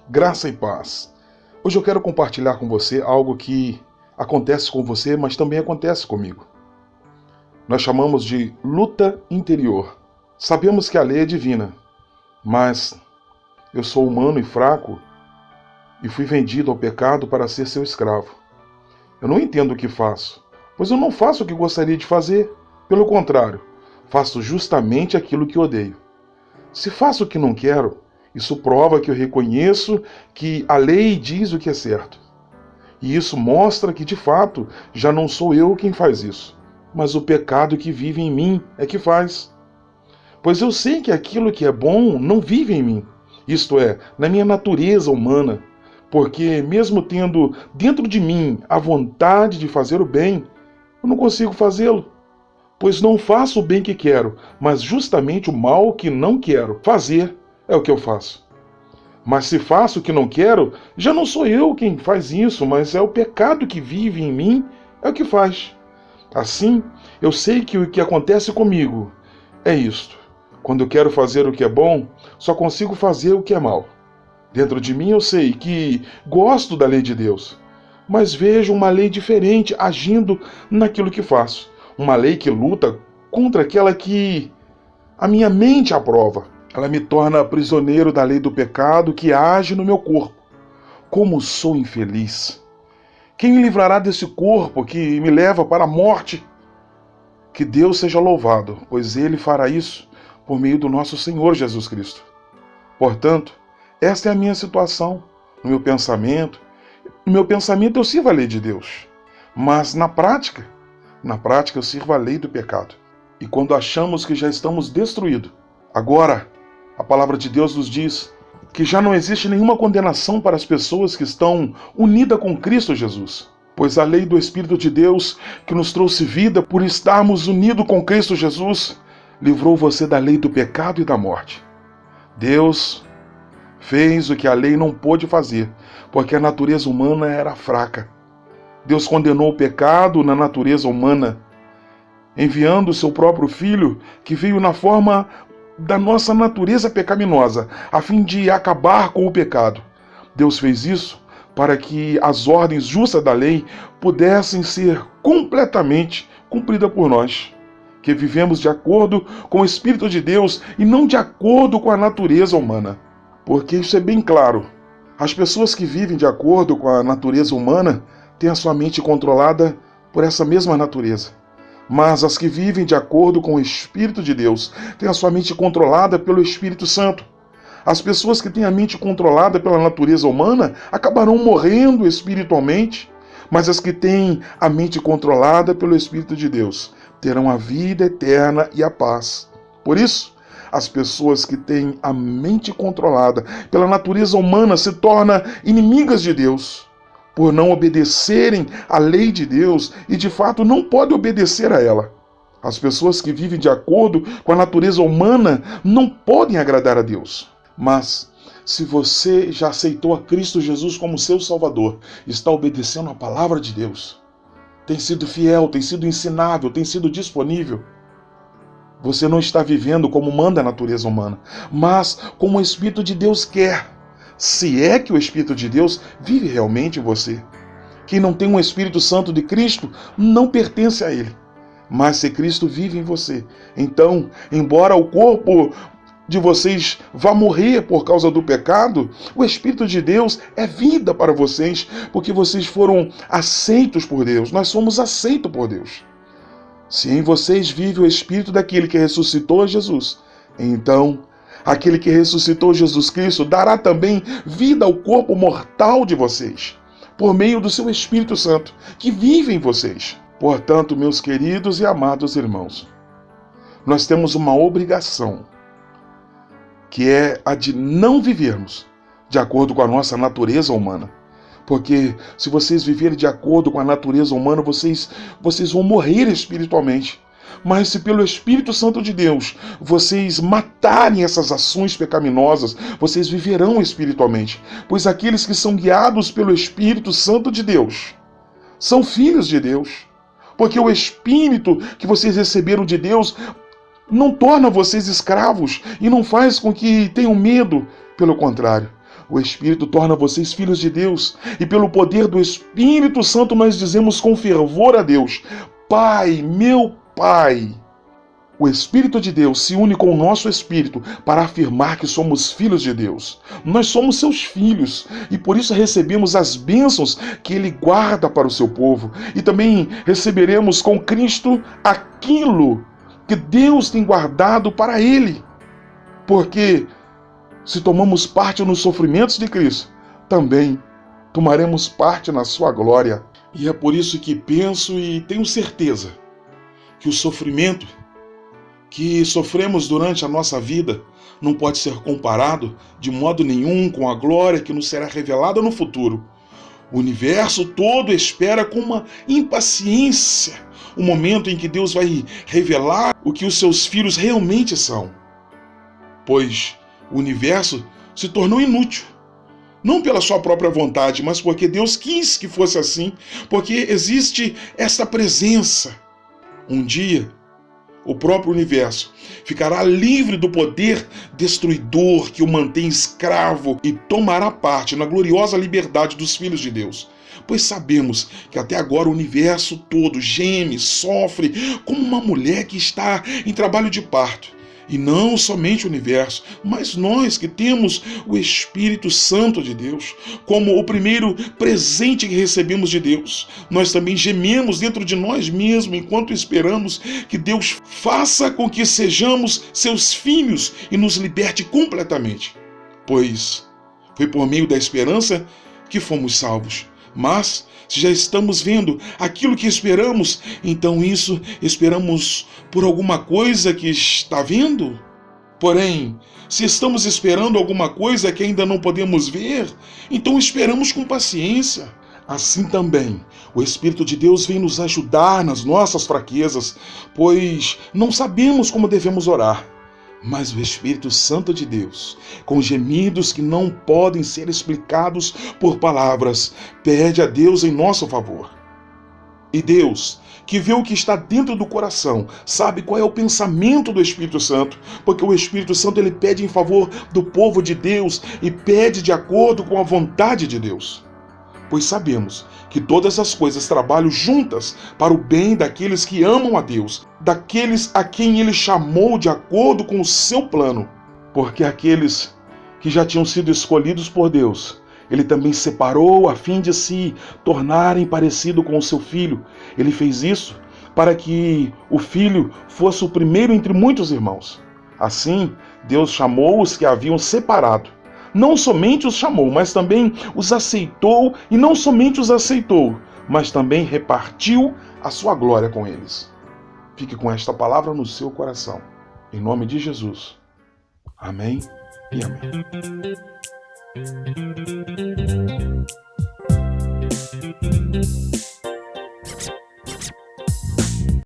Graça e paz. Hoje eu quero compartilhar com você algo que acontece com você, mas também acontece comigo. Nós chamamos de luta interior. Sabemos que a lei é divina, mas eu sou humano e fraco e fui vendido ao pecado para ser seu escravo. Eu não entendo o que faço, pois eu não faço o que gostaria de fazer. Pelo contrário, faço justamente aquilo que odeio. Se faço o que não quero, isso prova que eu reconheço que a lei diz o que é certo. E isso mostra que, de fato, já não sou eu quem faz isso, mas o pecado que vive em mim é que faz. Pois eu sei que aquilo que é bom não vive em mim, isto é, na minha natureza humana, porque mesmo tendo dentro de mim a vontade de fazer o bem, eu não consigo fazê-lo. Pois não faço o bem que quero, mas justamente o mal que não quero fazer é o que eu faço. Mas se faço o que não quero, já não sou eu quem faz isso, mas é o pecado que vive em mim é o que faz. Assim, eu sei que o que acontece comigo é isto. Quando eu quero fazer o que é bom, só consigo fazer o que é mal. Dentro de mim eu sei que gosto da lei de Deus, mas vejo uma lei diferente agindo naquilo que faço. Uma lei que luta contra aquela que a minha mente aprova. Ela me torna prisioneiro da lei do pecado que age no meu corpo. Como sou infeliz! Quem me livrará desse corpo que me leva para a morte? Que Deus seja louvado, pois Ele fará isso por meio do nosso Senhor Jesus Cristo. Portanto, esta é a minha situação, no meu pensamento. No meu pensamento eu sirvo a lei de Deus, mas na prática eu sirvo a lei do pecado. E quando achamos que já estamos destruídos, agora a palavra de Deus nos diz que já não existe nenhuma condenação para as pessoas que estão unidas com Cristo Jesus. Pois a lei do Espírito de Deus, que nos trouxe vida por estarmos unidos com Cristo Jesus, livrou você da lei do pecado e da morte. Deus fez o que a lei não pôde fazer, porque a natureza humana era fraca. Deus condenou o pecado na natureza humana, enviando o seu próprio Filho, que veio na forma da nossa natureza pecaminosa, a fim de acabar com o pecado. Deus fez isso para que as ordens justas da lei pudessem ser completamente cumpridas por nós, que vivemos de acordo com o Espírito de Deus e não de acordo com a natureza humana. Porque isso é bem claro. As pessoas que vivem de acordo com a natureza humana têm a sua mente controlada por essa mesma natureza. Mas as que vivem de acordo com o Espírito de Deus têm a sua mente controlada pelo Espírito Santo. As pessoas que têm a mente controlada pela natureza humana acabarão morrendo espiritualmente, mas as que têm a mente controlada pelo Espírito de Deus terão a vida eterna e a paz. Por isso, as pessoas que têm a mente controlada pela natureza humana se tornam inimigas de Deus, por não obedecerem à lei de Deus e de fato não podem obedecer a ela. As pessoas que vivem de acordo com a natureza humana não podem agradar a Deus. Mas se você já aceitou a Cristo Jesus como seu Salvador, está obedecendo a palavra de Deus, tem sido fiel, tem sido ensinável, tem sido disponível, você não está vivendo como manda a natureza humana, mas como o Espírito de Deus quer. Se é que o Espírito de Deus vive realmente em você. Quem não tem um Espírito Santo de Cristo não pertence a Ele. Mas se Cristo vive em você, então, embora o corpo de vocês vá morrer por causa do pecado, o Espírito de Deus é vida para vocês, porque vocês foram aceitos por Deus. Nós somos aceitos por Deus. Se em vocês vive o Espírito daquele que ressuscitou Jesus, então aquele que ressuscitou Jesus Cristo dará também vida ao corpo mortal de vocês, por meio do seu Espírito Santo, que vive em vocês. Portanto, meus queridos e amados irmãos, nós temos uma obrigação, que é a de não vivermos de acordo com a nossa natureza humana. Porque se vocês viverem de acordo com a natureza humana, vocês vão morrer espiritualmente. Mas se pelo Espírito Santo de Deus vocês matarem essas ações pecaminosas, vocês viverão espiritualmente. Pois aqueles que são guiados pelo Espírito Santo de Deus são filhos de Deus. Porque o Espírito que vocês receberam de Deus não torna vocês escravos e não faz com que tenham medo. Pelo contrário, O Espírito torna vocês filhos de Deus. E pelo poder do Espírito Santo nós dizemos com fervor a Deus: Pai, meu Pai. O Espírito de Deus se une com o nosso espírito para afirmar que somos filhos de Deus. Nós somos seus filhos e por isso recebemos as bênçãos que Ele guarda para o seu povo. E também receberemos com Cristo aquilo que Deus tem guardado para Ele. Porque se tomamos parte nos sofrimentos de Cristo, também tomaremos parte na sua glória. E é por isso que penso e tenho certeza que o sofrimento que sofremos durante a nossa vida não pode ser comparado de modo nenhum com a glória que nos será revelada no futuro. O universo todo espera com uma impaciência o momento em que Deus vai revelar o que os seus filhos realmente são. Pois o universo se tornou inútil. Não pela sua própria vontade, mas porque Deus quis que fosse assim, porque existe essa presença. Um dia, o próprio universo ficará livre do poder destruidor que o mantém escravo e tomará parte na gloriosa liberdade dos filhos de Deus. Pois sabemos que até agora o universo todo geme, sofre, como uma mulher que está em trabalho de parto. E não somente o universo, mas nós que temos o Espírito Santo de Deus, como o primeiro presente que recebemos de Deus. Nós também gememos dentro de nós mesmos enquanto esperamos que Deus faça com que sejamos seus filhos e nos liberte completamente. Pois foi por meio da esperança que fomos salvos. Mas, se já estamos vendo aquilo que esperamos, então isso esperamos por alguma coisa que está vendo? Porém, se estamos esperando alguma coisa que ainda não podemos ver, então esperamos com paciência. Assim também, o Espírito de Deus vem nos ajudar nas nossas fraquezas, pois não sabemos como devemos orar. Mas o Espírito Santo de Deus, com gemidos que não podem ser explicados por palavras, pede a Deus em nosso favor. E Deus, que vê o que está dentro do coração, sabe qual é o pensamento do Espírito Santo, porque o Espírito Santo ele pede em favor do povo de Deus e pede de acordo com a vontade de Deus. Pois sabemos que todas as coisas trabalham juntas para o bem daqueles que amam a Deus, daqueles a quem Ele chamou de acordo com o seu plano. Porque aqueles que já tinham sido escolhidos por Deus, Ele também separou a fim de se tornarem parecido com o seu Filho. Ele fez isso para que o Filho fosse o primeiro entre muitos irmãos. Assim, Deus chamou os que haviam separado. Não somente os chamou, mas também os aceitou, e não somente os aceitou, mas também repartiu a sua glória com eles. Fique com esta palavra no seu coração. Em nome de Jesus. Amém e amém.